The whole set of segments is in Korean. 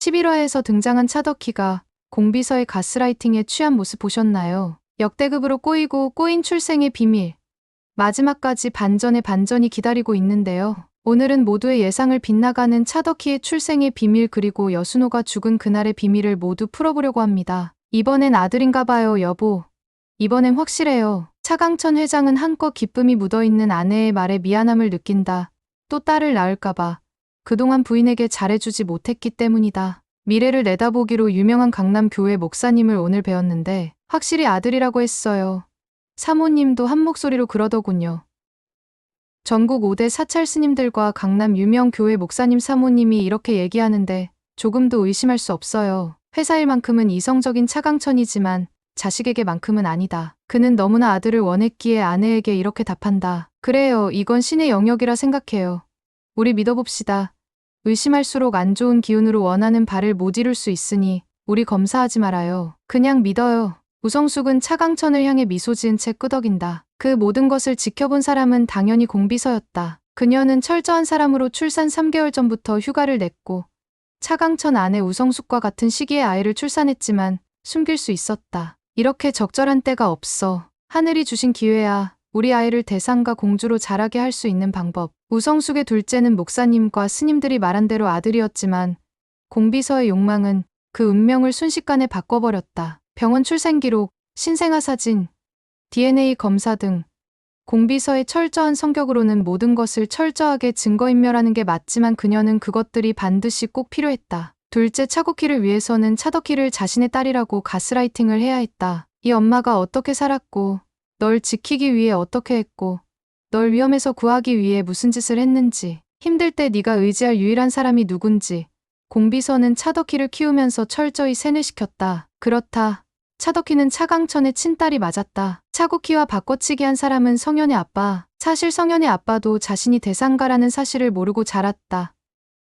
11화에서 등장한 차덕희가 공비서의 가스라이팅에 취한 모습 보셨나요? 역대급으로 꼬이고 꼬인 출생의 비밀. 마지막까지 반전의 반전이 기다리고 있는데요. 오늘은 모두의 예상을 빗나가는 차덕희의 출생의 비밀 그리고 여순호가 죽은 그날의 비밀을 모두 풀어보려고 합니다. 이번엔 아들인가 봐요, 여보. 이번엔 확실해요. 차강천 회장은 한껏 기쁨이 묻어있는 아내의 말에 미안함을 느낀다. 또 딸을 낳을까봐. 그동안 부인에게 잘해주지 못했기 때문이다. 미래를 내다보기로 유명한 강남 교회 목사님을 오늘 배웠는데 확실히 아들이라고 했어요. 사모님도 한 목소리로 그러더군요. 전국 5대 사찰 스님들과 강남 유명 교회 목사님 사모님이 이렇게 얘기하는데 조금도 의심할 수 없어요. 회사 일만큼은 이성적인 차강천이지만 자식에게만큼은 아니다. 그는 너무나 아들을 원했기에 아내에게 이렇게 답한다. 그래요. 이건 신의 영역이라 생각해요. 우리 믿어봅시다. 의심할수록 안 좋은 기운으로 원하는 바를 못 이룰 수 있으니 우리 검사하지 말아요. 그냥 믿어요. 우성숙은 차강천을 향해 미소 지은 채 끄덕인다. 그 모든 것을 지켜본 사람은 당연히 공비서였다. 그녀는 철저한 사람으로 출산 3개월 전부터 휴가를 냈고 차강천 아내 우성숙과 같은 시기에 아이를 출산했지만 숨길 수 있었다. 이렇게 적절한 때가 없어. 하늘이 주신 기회야. 우리 아이를 대상과 공주로 자라게 할 수 있는 방법. 우성숙의 둘째는 목사님과 스님들이 말한 대로 아들이었지만 공비서의 욕망은 그 운명을 순식간에 바꿔버렸다. 병원 출생기록, 신생아 사진, DNA 검사 등 공비서의 철저한 성격으로는 모든 것을 철저하게 증거인멸하는 게 맞지만 그녀는 그것들이 반드시 꼭 필요했다. 둘째 차국희를 위해서는 차덕희를 자신의 딸이라고 가스라이팅을 해야 했다. 이 엄마가 어떻게 살았고 널 지키기 위해 어떻게 했고 널 위험에서 구하기 위해 무슨 짓을 했는지 힘들 때 네가 의지할 유일한 사람이 누군지 공비서는 차덕희를 키우면서 철저히 세뇌시켰다. 그렇다. 차덕희는 차강천의 친딸이 맞았다. 차국희와 바꿔치기 한 사람은 성현의 아빠. 사실 성현의 아빠도 자신이 대상가라는 사실을 모르고 자랐다.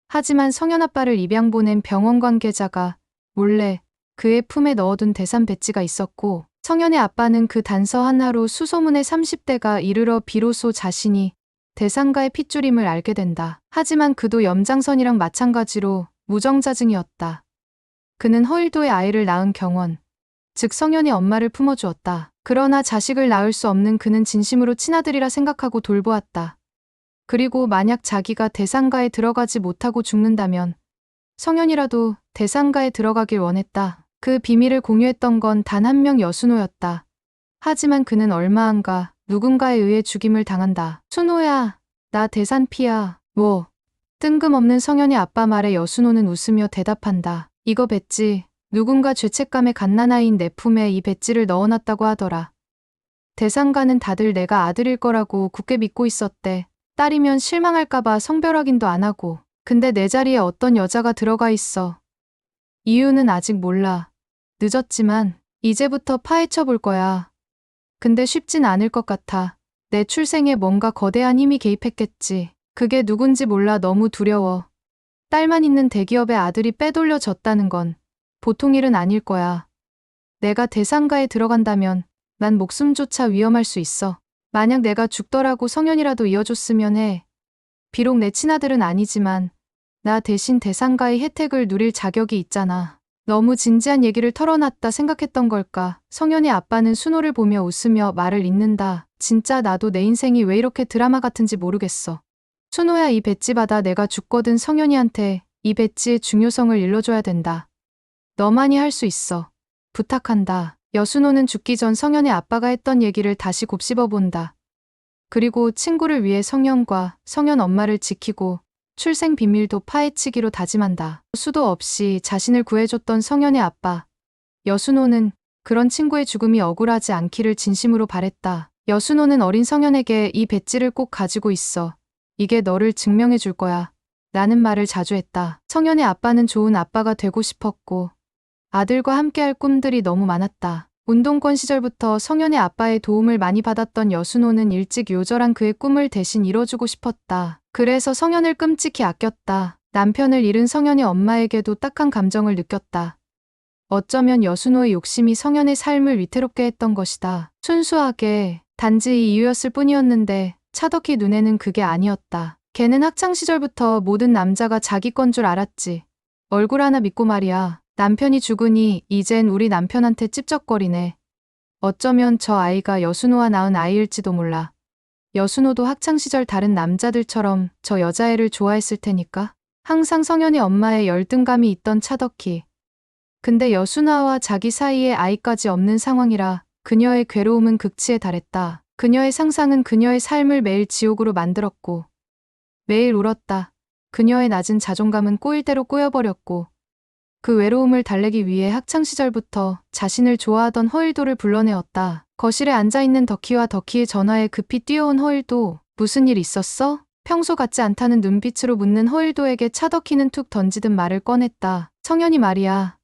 하지만 성현 아빠를 입양 보낸 병원 관계자가 몰래 그의 품에 넣어둔 대산 배지가 있었고 성현의 아빠는 그 단서 하나로 수소문의 30대가 이르러 비로소 자신이 대상가의 핏줄임을 알게 된다. 하지만 그도 염장선이랑 마찬가지로 무정자증이었다. 그는 허일도의 아이를 낳은 경원, 즉 성현의 엄마를 품어주었다. 그러나 자식을 낳을 수 없는 그는 진심으로 친아들이라 생각하고 돌보았다. 그리고 만약 자기가 대상가에 들어가지 못하고 죽는다면 성현이라도 대상가에 들어가길 원했다. 그 비밀을 공유했던 건 단 한 명 여순호였다. 하지만 그는 얼마 안 가 누군가에 의해 죽임을 당한다. 순호야, 나 대산피야. 뭐? 뜬금없는 성현의 아빠 말에 여순호는 웃으며 대답한다. 이거 배지. 누군가 죄책감에 갓난아이인 내 품에 이 배지를 넣어놨다고 하더라. 대상가는 다들 내가 아들일 거라고 굳게 믿고 있었대. 딸이면 실망할까봐 성별 확인도 안 하고. 근데 내 자리에 어떤 여자가 들어가 있어. 이유는 아직 몰라. 늦었지만 이제부터 파헤쳐 볼 거야. 근데 쉽진 않을 것 같아. 내 출생에 뭔가 거대한 힘이 개입했겠지. 그게 누군지 몰라 너무 두려워. 딸만 있는 대기업의 아들이 빼돌려졌다는 건 보통 일은 아닐 거야. 내가 대상가에 들어간다면 난 목숨조차 위험할 수 있어. 만약 내가 죽더라고 성현이라도 이어줬으면 해. 비록 내 친아들은 아니지만 나 대신 대상가의 혜택을 누릴 자격이 있잖아. 너무 진지한 얘기를 털어놨다 생각했던 걸까. 성현의 아빠는 순호를 보며 웃으며 말을 잇는다. 진짜 나도 내 인생이 왜 이렇게 드라마 같은지 모르겠어. 순호야, 이 배지 받아. 내가 죽거든 성현이한테 이 배지의 중요성을 일러줘야 된다. 너만이 할 수 있어. 부탁한다. 여순호는 죽기 전 성현의 아빠가 했던 얘기를 다시 곱씹어 본다. 그리고 친구를 위해 성현과 성현 엄마를 지키고 출생 비밀도 파헤치기로 다짐한다. 수도 없이 자신을 구해줬던 성현의 아빠. 여순호는 그런 친구의 죽음이 억울하지 않기를 진심으로 바랬다. 여순호는 어린 성현에게 이 배지를 꼭 가지고 있어. 이게 너를 증명해 줄 거야. 라는 말을 자주 했다. 성현의 아빠는 좋은 아빠가 되고 싶었고 아들과 함께할 꿈들이 너무 많았다. 운동권 시절부터 성현의 아빠의 도움을 많이 받았던 여순호는 일찍 요절한 그의 꿈을 대신 이뤄주고 싶었다. 그래서 성현을 끔찍히 아꼈다. 남편을 잃은 성현의 엄마에게도 딱한 감정을 느꼈다. 어쩌면 여순호의 욕심이 성현의 삶을 위태롭게 했던 것이다. 순수하게 단지 이 이유였을 뿐이었는데 차덕희 눈에는 그게 아니었다. 걔는 학창시절부터 모든 남자가 자기 건 줄 알았지. 얼굴 하나 믿고 말이야. 남편이 죽으니 이젠 우리 남편한테 찝쩍거리네. 어쩌면 저 아이가 여순호와 낳은 아이일지도 몰라. 여순호도 학창시절 다른 남자들처럼 저 여자애를 좋아했을 테니까. 항상 성현이 엄마의 열등감이 있던 차덕희. 근데 여순아와 자기 사이에 아이까지 없는 상황이라 그녀의 괴로움은 극치에 달했다. 그녀의 상상은 그녀의 삶을 매일 지옥으로 만들었고 매일 울었다. 그녀의 낮은 자존감은 꼬일 대로 꼬여버렸고 그 외로움을 달래기 위해 학창시절부터 자신을 좋아하던 허일도를 불러내었다. 거실에 앉아있는 덕희와 덕희의 전화에 급히 뛰어온 허일도. 무슨 일 있었어? 평소 같지 않다는 눈빛으로 묻는 허일도에게 차덕희는 툭 던지듯 말을 꺼냈다. 성현이 말이야.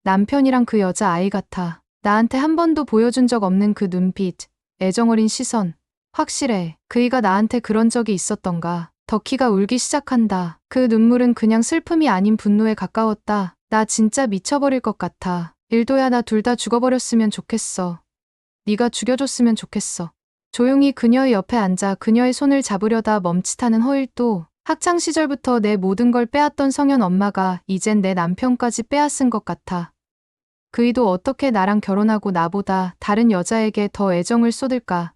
남편이랑 그 여자 아이 같아. 나한테 한 번도 보여준 적 없는 그 눈빛, 애정어린 시선. 확실해. 그이가 나한테 그런 적이 있었던가. 덕희가 울기 시작한다. 그 눈물은 그냥 슬픔이 아닌 분노에 가까웠다. 나 진짜 미쳐버릴 것 같아. 일도야, 나 둘 다 죽어버렸으면 좋겠어. 네가 죽여줬으면 좋겠어. 조용히 그녀의 옆에 앉아 그녀의 손을 잡으려다 멈칫하는 허일도. 학창시절부터 내 모든 걸 빼앗던 성현 엄마가 이젠 내 남편까지 빼앗은 것 같아. 그이도 어떻게 나랑 결혼하고 나보다 다른 여자에게 더 애정을 쏟을까.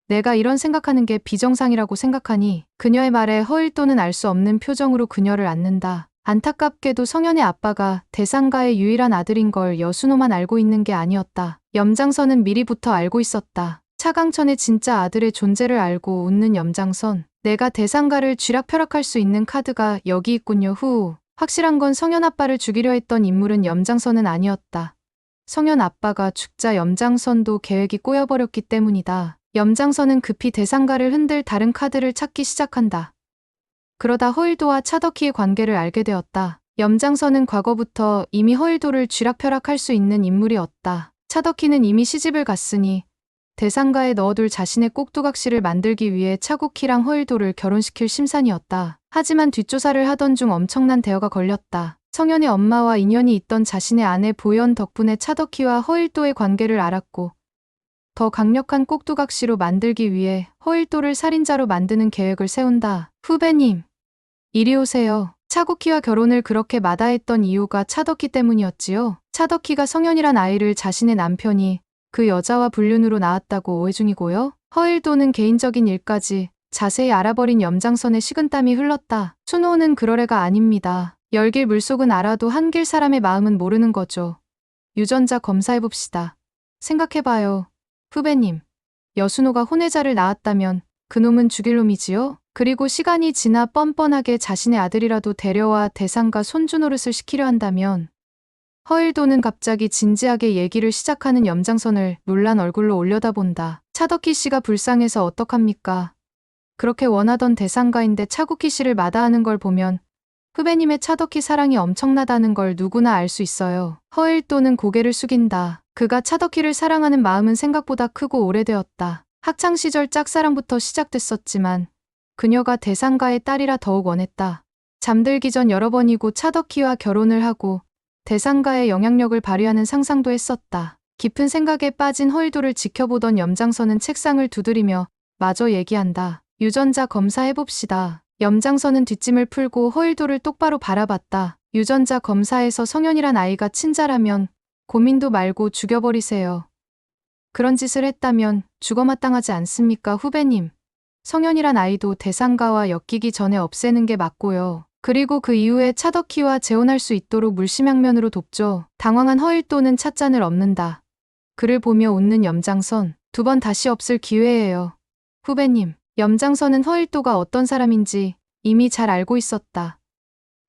내가 이런 생각하는 게 비정상이라고 생각하니 그녀의 말에 허일도는 알 수 없는 표정으로 그녀를 안는다. 안타깝게도 성현의 아빠가 대상가의 유일한 아들인 걸 여순호만 알고 있는 게 아니었다. 염장선은 미리부터 알고 있었다. 차강천의 진짜 아들의 존재를 알고 웃는 염장선. 내가 대상가를 쥐락펴락할 수 있는 카드가 여기 있군요. 후. 확실한 건 성현 아빠를 죽이려 했던 인물은 염장선은 아니었다. 성현 아빠가 죽자 염장선도 계획이 꼬여버렸기 때문이다. 염장선은 급히 대상가를 흔들 다른 카드를 찾기 시작한다. 그러다 허일도와 차덕희의 관계를 알게 되었다. 염장선은 과거부터 이미 허일도를 쥐락펴락할 수 있는 인물이었다. 차덕희는 이미 시집을 갔으니 대상가에 넣어둘 자신의 꼭두각시를 만들기 위해 차국희랑 허일도를 결혼시킬 심산이었다. 하지만 뒷조사를 하던 중 엄청난 대여가 걸렸다. 성현의 엄마와 인연이 있던 자신의 아내 보연 덕분에 차덕희와 허일도의 관계를 알았고 더 강력한 꼭두각시로 만들기 위해 허일도를 살인자로 만드는 계획을 세운다. 후배님, 이리 오세요. 차국희와 결혼을 그렇게 마다했던 이유가 차덕희 때문이었지요. 차덕희가 성현이란 아이를 자신의 남편이 그 여자와 불륜으로 낳았다고 오해 중이고요. 허일도는 개인적인 일까지 자세히 알아버린 염장선의 식은땀이 흘렀다. 순호는 그럴 애가 아닙니다. 열길 물속은 알아도 한길 사람의 마음은 모르는 거죠. 유전자 검사해봅시다. 생각해봐요. 후배님, 여순호가 혼외자를 낳았다면 그놈은 죽일 놈이지요? 그리고 시간이 지나 뻔뻔하게 자신의 아들이라도 데려와 대상가 손주 노릇을 시키려 한다면 허일도는 갑자기 진지하게 얘기를 시작하는 염장선을 놀란 얼굴로 올려다본다. 차덕희 씨가 불쌍해서 어떡합니까? 그렇게 원하던 대상가인데 차국희 씨를 마다하는 걸 보면 후배님의 차덕희 사랑이 엄청나다는 걸 누구나 알 수 있어요. 허일도는 고개를 숙인다. 그가 차덕희를 사랑하는 마음은 생각보다 크고 오래되었다. 학창시절 짝사랑부터 시작됐었지만 그녀가 대상가의 딸이라 더욱 원했다. 잠들기 전 여러 번이고 차덕희와 결혼을 하고 대상가의 영향력을 발휘하는 상상도 했었다. 깊은 생각에 빠진 허일도를 지켜보던 염장선은 책상을 두드리며 마저 얘기한다. 유전자 검사해봅시다. 염장선은 뒷짐을 풀고 허일도를 똑바로 바라봤다. 유전자 검사에서 성현이란 아이가 친자라면 고민도 말고 죽여버리세요. 그런 짓을 했다면 죽어마땅하지 않습니까, 후배님? 성현이란 아이도 대상가와 엮이기 전에 없애는 게 맞고요. 그리고 그 이후에 차덕희와 재혼할 수 있도록 물심양면으로 돕죠. 당황한 허일도는 찻잔을 엎는다. 그를 보며 웃는 염장선. 두 번 다시 없을 기회예요. 후배님, 염장선은 허일도가 어떤 사람인지 이미 잘 알고 있었다.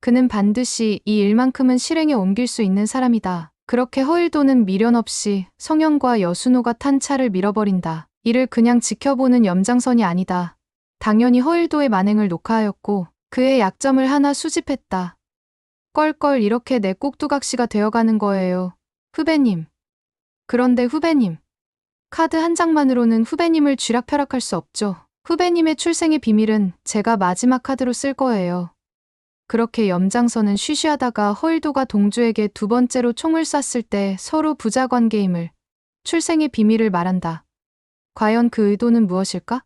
그는 반드시 이 일만큼은 실행에 옮길 수 있는 사람이다. 그렇게 허일도는 미련 없이 성현과 여순호가 탄 차를 밀어버린다. 이를 그냥 지켜보는 염장선이 아니다. 당연히 허일도의 만행을 녹화하였고 그의 약점을 하나 수집했다. 껄껄 이렇게 내 꼭두각시가 되어가는 거예요. 후배님. 그런데 후배님. 카드 한 장만으로는 후배님을 쥐락펴락할 수 없죠. 후배님의 출생의 비밀은 제가 마지막 카드로 쓸 거예요. 그렇게 염장선은 쉬쉬하다가 허일도가 동주에게 두 번째로 총을 쐈을 때 서로 부자 관계임을, 출생의 비밀을 말한다. 과연 그 의도는 무엇일까?